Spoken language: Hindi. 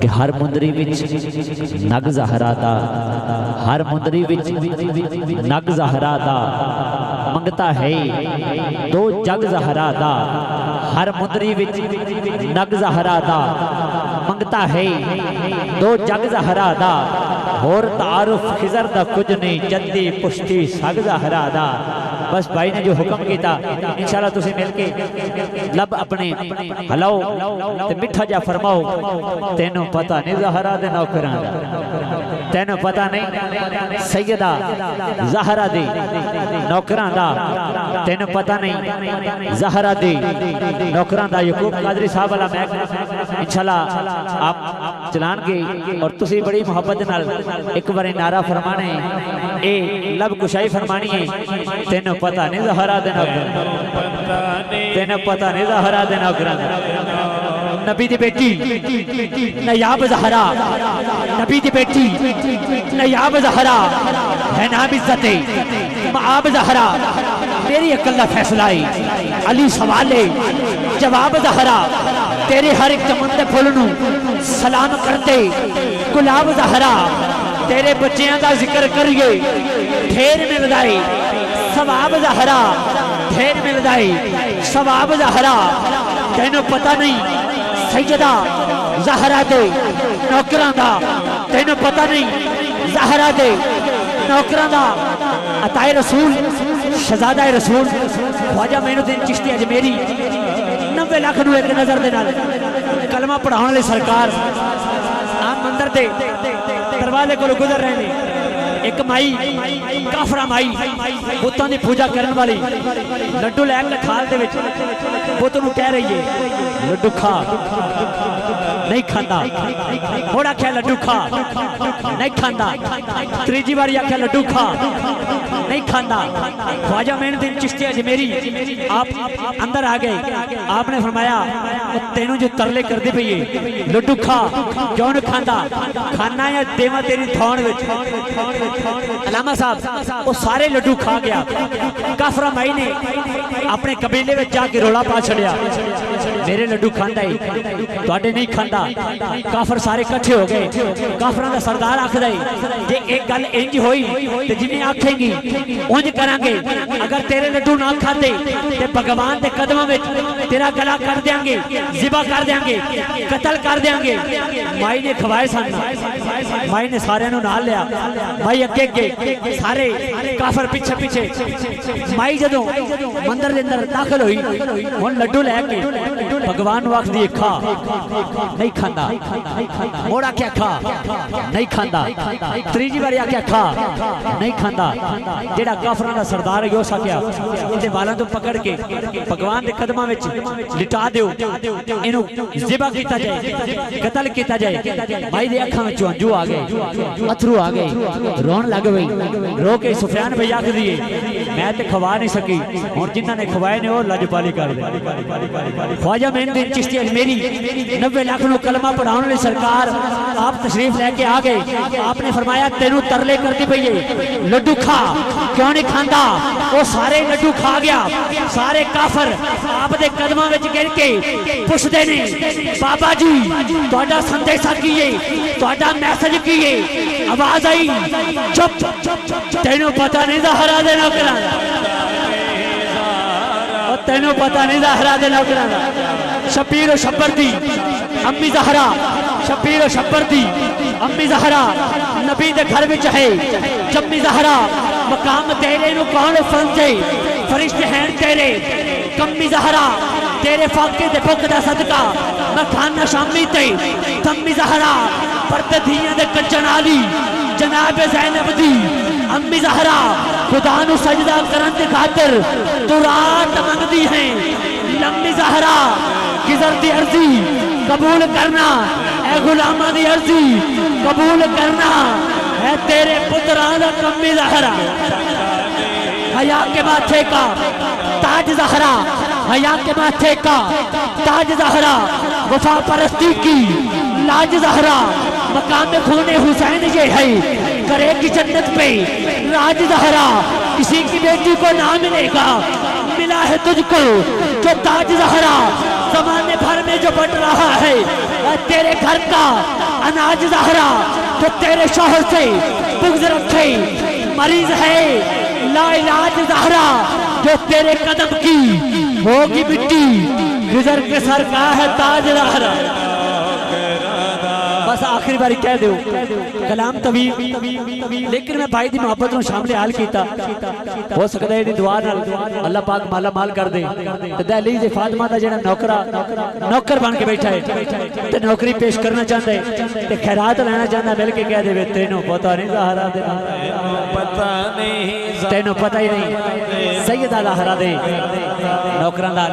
कि हर मुंदरी विच नग ज़हरा दा, हर मुंदरी विच नग ज़हरा दा मंगता है दो जग ज़हरा दा, हर मुंदरी विच नग ज़हरा दा मंगता है दो जग ज़हरा दा, होर तारुफ खिजर दा कुछ नहीं जद्दी पुश्ती सग ज़हरा दा। बस भाई ने जो हुक्म किया इंशाल्लाह तुसी मिलके लब अपने हलाओ ते मिठा जा फरमाओ। तेनों पता नहीं ज़हरा दे नौकरां दा, तेनों पता नहीं सैयदा ज़हरा दे नौकरां दा, तेनों पता नहीं ज़हरा दे नौकरां दा। यकूब कादरी साहब वाला मैक इंशाल्लाह आप चलानगे और तुसी बड़ी मोहब्बत नाल एक बार नारा फरमाने ए लब कुशाई फरमानी है। तेनों पता नहीं ज़हरा दे नौकरां, तेनों पता नहीं ज़हरा दे नौकरां। नबी दी बेटी नयाब ज़हरा, नबी दी बेटी नयाब ज़हरा है नाम इज्जते माब ज़हरा, मेरी अकल दा फैसला है अली सवाले जवाब ज़हरा, तेरे हर एक चमन दे फुल नूं सलाम करते गुलाब ज़हरा, तेरे बच्चियां दा जिक्र करिए ढेर मिलदा है सवाब ज़हरा, ढेर मिलदा है सवाब ज़हरा। तेनों पता नहीं सैयदा ज़हरा दे नौकरां दा, तेनों पता नहीं ज़हरा दे नौकरां दा। अताए रसूल शहजादा रसूल ख्वाजा मोइनुद्दीन चिश्ती अजमेरी 90 लाख नूं एक नज़र दे नाल कलमा पढ़ाने वाले सरकार आप मंदिर दे दरवाजे को गुजर रहे हैं। एक माई काफरा माई बुतों की पूजा करने वाली लड्डू लैके थाल दे विच बुत नूं कह रही है लड्डू खा, नहीं खाता। होड़ आख्या लड्डू खा, नहीं खाता। तीजी बारी आख्या लड्डू खा, नहीं खाता। ख्वाजा मोइनुद्दीन चिश्ती अजमेरी आप अंदर आ गए, आपने फरमाया तेनों जो तरले कर दी पई है लड्डू खा, क्यों नहीं खाता? खाना या देवा तेरी थौण विच। अलामा साहब वो सारे लड्डू खा गया। काफरा माई ने अपने कबीले में जाके रोला पा छड़िया मेरे लड्डू खांदा है तुहाडे नहीं खांदा। काफर सारे इकट्ठे हो गए। काफरां दा सरदार आखदा है जे एक गल इंज होई ते जिवें आखेंगी उंज करांगे, अगर तेरे लड्डू ना खाते ते भगवान दे कदमां विच तेरा गला कर देंगे, जिबा कर देंगे, कतल कर देंगे। माई ने खवाए सन, माई ने सारे नूं नाल लिया, माई अगे अगे सारे काफर पिछे पिछे। माई जदों मंदिर दे अंदर दाखिल हुई हुण लड्डू लैके भगवान नूं आखदी खा, नहीं खांदा। मोड़ आख्या खा, नहीं खांदा। तीजी बारी आख्या खा, नहीं खांदा। जेड़ा काफरां दा सरदार है उस आख्या इहदे वालां तो पकड़ के भगवान दे कदमां विच लिटा दिओ, इहनूं ज़िबा कीता जाए, कतल कीता जाए। माई दे अखां विचों अंजू आ गए, अथरू आ गए, रोन लग गई। रो के सुफियान भई आख दिए मैं ते खवा नहीं सकी, हुण जिन्हां ने खवाए ने वो लजपाली कर दे। ख्वाजा मोइनुद्दीन चिश्ती अजमेरी 90 लाख नूं कलमा पढ़ाने वाली सरकार आप तशरीफ लेके आ गए। आपने फरमाया तेनू तरले करती पई है लड्डू खा, क्यों नहीं खांदा? वो सारे लड्डू खा गया। सारे काफर आप दे कदमां विच गिर के पुछदे ने बाबा जी तुहाडा संदेशा की है, तुहाडा मैसेज की है? आवाज आई चुप, तेनू पता नहीं ज़हरा दे नौकरां, तेनू पता नहीं ज़हरा दे नौकरां। शबीर और शब्बर दी अम्मी ज़हरा, शबीर और शब्बर दी अम्मी ज़हरा नबी दे घर विच है जम्मी ज़हरा। मकाम तेरे नू कौन समझे, फरिश्ते हैं तेरे कम्मी ज़हरा। तेरे फाके दे भुख दा सदका मैं खाना शामी ते तम्मी ज़हरा। परते धियां दे कच्चन आली जनाब ज़ैनब दी अम्मी ज़हरा। खुदा नू सजदा करन दी खातिर तू रात मंगदी है लम्मी ज़हरा। किजर दी अर्जी कबूल करना ए गुलामां दी अर्जी कबूल करना है तेरे पुत्रां दा कम्मी ज़हरा। हया के माथे का ताज ज़हरा, हया के माथे का ताज ज़हरा। वफा परस्ती की लाज ज़हरा। मकाम खूने हुसैन ये है करेगी जन्नत पे राज ज़हरा। किसी की बेटी को ना मिलेगा मिला है तुझको जो ताज ज़हरा ज़माने भर में जो बट रहा है, तेरे घर का अनाज ज़हरा जो तेरे शौहर से बुग़्ज़ रखे, मरीज है लाइलाज ज़हरा जो तेरे कदम की होगी मिट्टी, गुजर के सर का है ताज ज़हरा। बस आखिरी बारी कह दो कलाम तवी, लेकिन मैं भाई दी मोहब्बत में शामिल हाल किया। हो सकता है दुआ नाल अल्लाह पाक माला माल कर दे ते दहलीज दे फातिमा दा जेड़ा नौकर बन के बैठा है ते नौकरी पेश करना चाहता है ते खैरात लेना चाहता, मिल के कह दे तेनों पता नहीं ज़हरा दे, तेनों पता ही नहीं सैयदा ज़हरा दे नौकरां दा